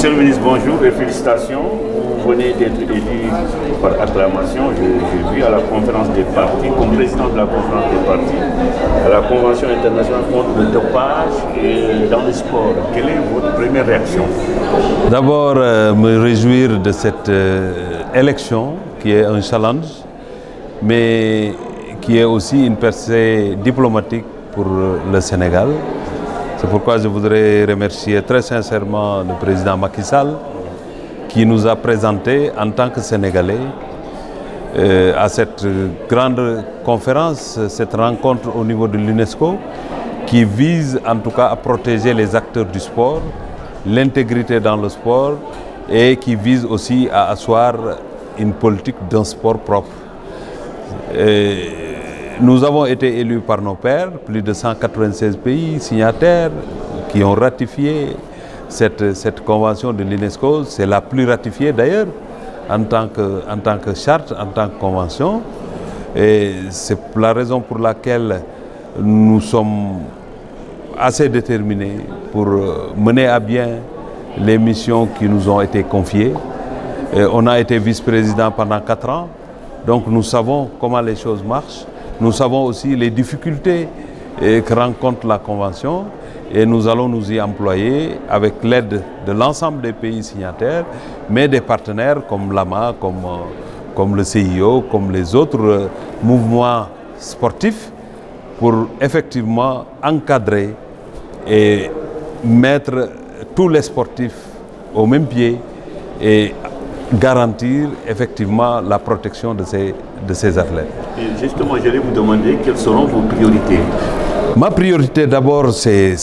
Monsieur le ministre, bonjour et félicitations. Vous venez d'être élu par acclamation, j'ai vu à la conférence des partis, comme président de la conférence des partis, à la Convention internationale contre le dopage dans le sport. Quelle est votre première réaction? D'abord, me réjouir de cette élection qui est un challenge, mais qui est aussi une percée diplomatique pour le Sénégal. C'est pourquoi je voudrais remercier très sincèrement le président Macky Sall qui nous a présenté en tant que Sénégalais à cette grande conférence, cette rencontre au niveau de l'UNESCO qui vise en tout cas à protéger les acteurs du sport, l'intégrité dans le sport et qui vise aussi à asseoir une politique d'un sport propre. Nous avons été élus par nos pairs, plus de 196 pays signataires qui ont ratifié cette convention de l'UNESCO. C'est la plus ratifiée d'ailleurs en tant que charte, en tant que convention. Et c'est la raison pour laquelle nous sommes assez déterminés pour mener à bien les missions qui nous ont été confiées. Et on a été vice-président pendant 4 ans, donc nous savons comment les choses marchent. Nous savons aussi les difficultés que rencontre la Convention et nous allons nous y employer avec l'aide de l'ensemble des pays signataires, mais des partenaires comme l'AMA, comme le CIO, comme les autres mouvements sportifs pour effectivement encadrer et mettre tous les sportifs au même pied et garantir effectivement la protection de ces athlètes. Et justement, j'allais vous demander quelles seront vos priorités. Ma priorité d'abord, c'est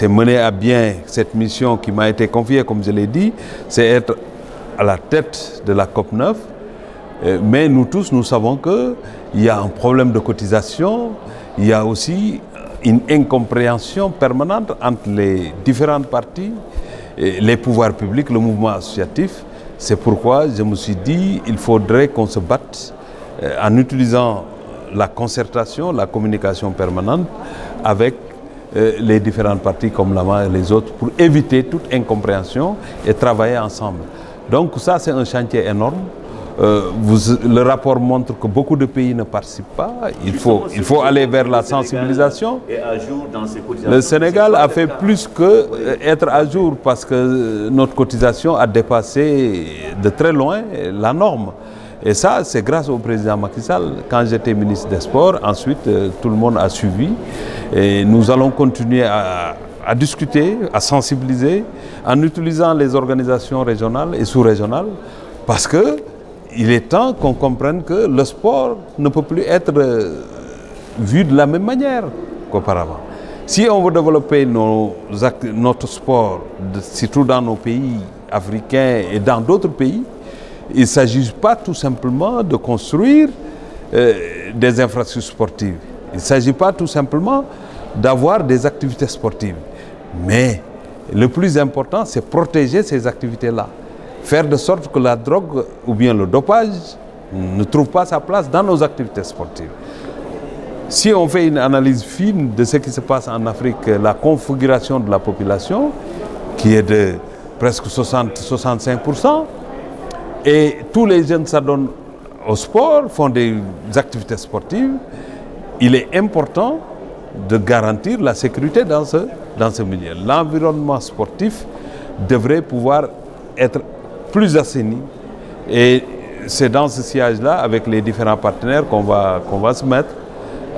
mener à bien cette mission qui m'a été confiée, comme je l'ai dit, c'est être à la tête de la COP9. Mais nous tous, nous savons qu'il y a un problème de cotisation, il y a aussi une incompréhension permanente entre les différentes parties, les pouvoirs publics, le mouvement associatif. C'est pourquoi je me suis dit qu'il faudrait qu'on se batte en utilisant la concertation, la communication permanente avec les différentes parties comme l'AMA et les autres pour éviter toute incompréhension et travailler ensemble. Donc ça, c'est un chantier énorme. Le rapport montre que beaucoup de pays ne participent pas. Il faut aller vers la sensibilisation. Le Sénégal a fait plus que être à jour parce que notre cotisation a dépassé de très loin la norme. Et ça, c'est grâce au président Macky Sall. Quand j'étais ministre des Sports, ensuite, tout le monde a suivi. Et nous allons continuer à discuter, à sensibiliser, en utilisant les organisations régionales et sous-régionales, parce que il est temps qu'on comprenne que le sport ne peut plus être vu de la même manière qu'auparavant. Si on veut développer notre sport, surtout dans nos pays africains et dans d'autres pays, il ne s'agit pas tout simplement de construire des infrastructures sportives. Il ne s'agit pas tout simplement d'avoir des activités sportives. Mais le plus important, c'est protéger ces activités-là. Faire de sorte que la drogue ou bien le dopage ne trouve pas sa place dans nos activités sportives. Si on fait une analyse fine de ce qui se passe en Afrique, la configuration de la population, qui est de presque 60-65%, et tous les jeunes s'adonnent au sport, font des activités sportives, il est important de garantir la sécurité dans ce milieu. L'environnement sportif devrait pouvoir être plus assaini et c'est dans ce siège-là, avec les différents partenaires qu'on va se mettre,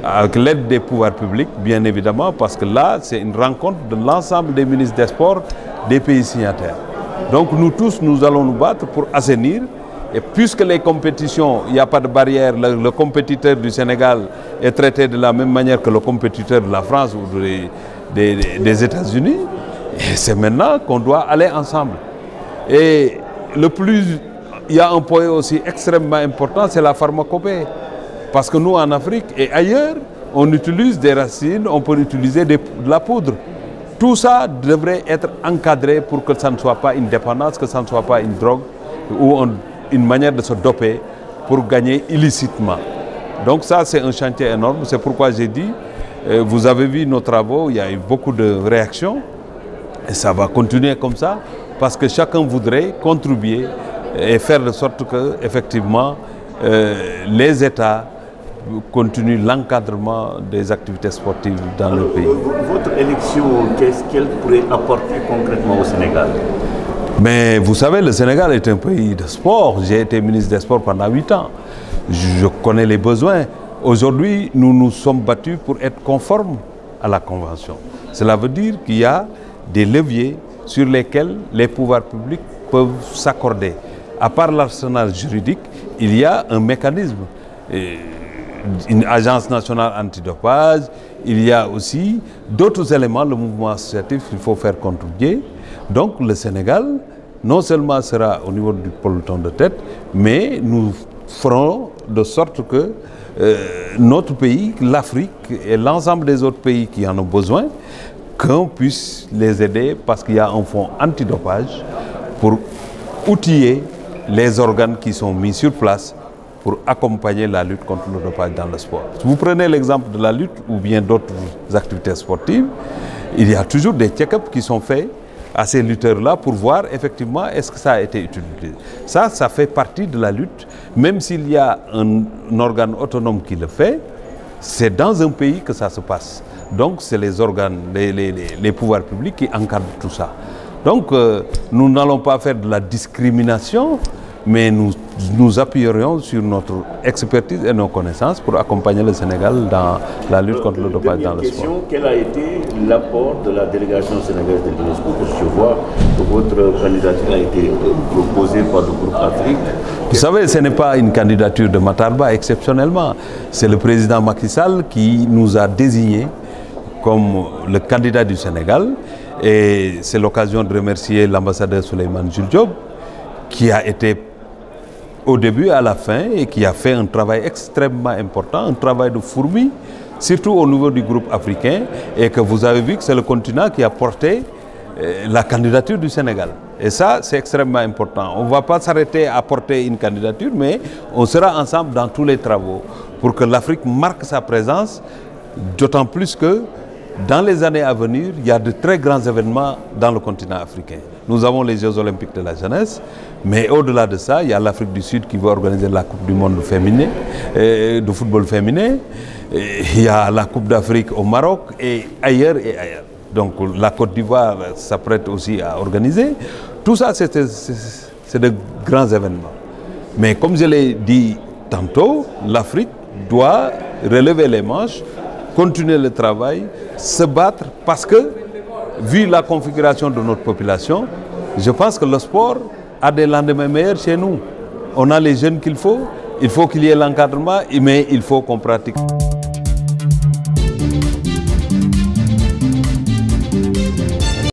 avec l'aide des pouvoirs publics, bien évidemment, parce que là, c'est une rencontre de l'ensemble des ministres des Sports des pays signataires. Donc nous tous, nous allons nous battre pour assainir. Et puisque les compétitions, il n'y a pas de barrière, le compétiteur du Sénégal est traité de la même manière que le compétiteur de la France ou des États-Unis, c'est maintenant qu'on doit aller ensemble. Et il y a un point aussi extrêmement important, c'est la pharmacopée. Parce que nous, en Afrique et ailleurs, on utilise des racines, on peut utiliser de la poudre. Tout ça devrait être encadré pour que ça ne soit pas une dépendance, que ça ne soit pas une drogue ou une manière de se doper pour gagner illicitement. Donc ça, c'est un chantier énorme. C'est pourquoi j'ai dit, vous avez vu nos travaux, il y a eu beaucoup de réactions. Et ça va continuer comme ça parce que chacun voudrait contribuer et faire de sorte que, effectivement, les États continuent l'encadrement des activités sportives dans le pays. Votre élection, qu'est-ce qu'elle pourrait apporter concrètement au Sénégal? Mais vous savez, le Sénégal est un pays de sport. J'ai été ministre des Sports pendant 8 ans. Je connais les besoins. Aujourd'hui, nous nous sommes battus pour être conformes à la Convention. Cela veut dire qu'il y a des leviers sur lesquels les pouvoirs publics peuvent s'accorder. À part l'arsenal juridique, il y a un mécanisme, une agence nationale antidopage, il y a aussi d'autres éléments, le mouvement associatif, il faut faire contribuer. Donc le Sénégal, non seulement sera au niveau du peloton de tête, mais nous ferons de sorte que notre pays, l'Afrique et l'ensemble des autres pays qui en ont besoin, qu'on puisse les aider parce qu'il y a un fonds antidopage pour outiller les organes qui sont mis sur place pour accompagner la lutte contre le dopage dans le sport. Si vous prenez l'exemple de la lutte ou bien d'autres activités sportives, il y a toujours des check-ups qui sont faits à ces lutteurs-là pour voir effectivement est-ce que ça a été utilisé. Ça fait partie de la lutte. Même s'il y a un organe autonome qui le fait, c'est dans un pays que ça se passe. Donc c'est les organes, les pouvoirs publics qui encadrent tout ça. Donc nous n'allons pas faire de la discrimination, mais nous appuierons sur notre expertise et nos connaissances pour accompagner le Sénégal dans la lutte contre le dopage dans le sport. Quel a été l'apport de la délégation sénégalaise de l'UNESCO? Parce que je vois que votre candidature a été proposée par le groupe Afrique. Vous savez, ce n'est pas une candidature de Matar Ba exceptionnellement. C'est le président Macky Sall qui nous a désignés comme le candidat du Sénégal. Et c'est l'occasion de remercier l'ambassadeur Souleymane Jules Diop qui a été au début à la fin et qui a fait un travail extrêmement important, un travail de fourmi, surtout au niveau du groupe africain, et que vous avez vu que c'est le continent qui a porté la candidature du Sénégal. Et ça, c'est extrêmement important. On ne va pas s'arrêter à porter une candidature, mais on sera ensemble dans tous les travaux pour que l'Afrique marque sa présence, d'autant plus que dans les années à venir, il y a de très grands événements dans le continent africain. Nous avons les Jeux olympiques de la jeunesse, mais au-delà de ça, il y a l'Afrique du Sud qui va organiser la Coupe du monde féminin, de football féminin. Il y a la Coupe d'Afrique au Maroc et ailleurs et ailleurs. Donc la Côte d'Ivoire s'apprête aussi à organiser. Tout ça, c'est de grands événements. Mais comme je l'ai dit tantôt, l'Afrique doit relever les manches, continuer le travail, se battre parce que, vu la configuration de notre population, je pense que le sport a des lendemains meilleurs chez nous. On a les jeunes qu'il faut, il faut qu'il y ait l'encadrement, mais il faut qu'on pratique.